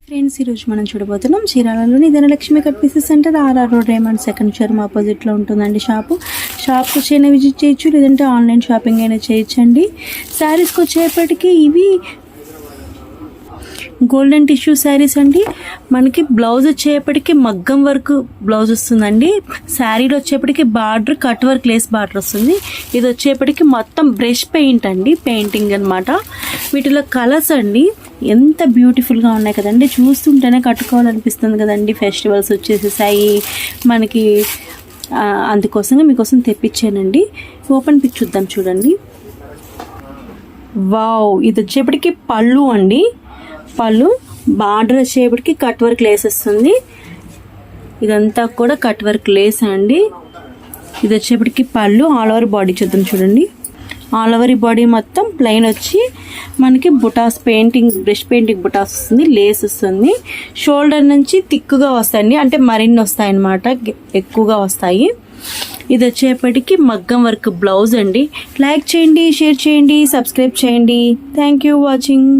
Friends, ఈరోజు మనం చూడబోతున్నాం చీరాలలోని Dhanalakshmi cut pieces centre RR road Raymond second showroom ఆపోజిట్లో ఉంటుందండి. షాప్కి వచ్చైనా విజిట్ చేయొచ్చు, లేదంటే ఆన్లైన్ షాపింగ్ అయినా చేయొచ్చండి. శారీస్కి వచ్చేపటికి ఇవి గోల్డెన్ టిష్యూ శారీస్ అండి. మనకి బ్లౌజ్ వచ్చేపటికి మగ్గం వర్క్ బ్లౌజ్ వస్తుందండి. శారీలో వచ్చేపటికి border cut work lace border వస్తుంది. ఇది వచ్చేపటికి మొత్తం బ్రష్ పెయింట్ అండి, పెయింటింగ్ అనమాట. వీటిలో కలర్స్ అండి ఎంత బ్యూటిఫుల్గా ఉన్నాయి కదండి, చూస్తుంటేనే కట్టుకోవాలనిపిస్తుంది కదండి. ఫెస్టివల్స్ వచ్చేసేసాయి మనకి, అందుకోసంగా మీకోసం తెప్పించానండి. ఓపెన్ పిక్ చూద్దాం, చూడండి. వావ్, ఇది వచ్చేపటికి పళ్ళు అండి. పళ్ళు బార్డర్ వచ్చేపటికి కట్ వర్క్ లేస్ వస్తుంది. ఇదంతా కూడా కట్ వర్క్ లేస్ అండి. ఇది వచ్చేపటికి పళ్ళు. ఆల్ ఓవర్ బాడీ చూద్దాం, చూడండి. ఆల్ ఓవర్ బాడీ మొత్తం ప్లెయిన్ వచ్చి మనకి బుటాస్ పెయింటింగ్, బ్రష్ పెయింటింగ్ బుటాస్ వస్తుంది, లేస్ వస్తుంది. షోల్డర్ నుంచి థిక్గా వస్తాయండి, అంటే మరిన్ని వస్తాయి అన్నమాట, ఎక్కువగా వస్తాయి. ఇది వచ్చేపటికి మగ్గం వర్క్ బ్లౌజ్ అండి. లైక్ చేయండి, షేర్ చేయండి, సబ్స్క్రైబ్ చేయండి. Thank you watching.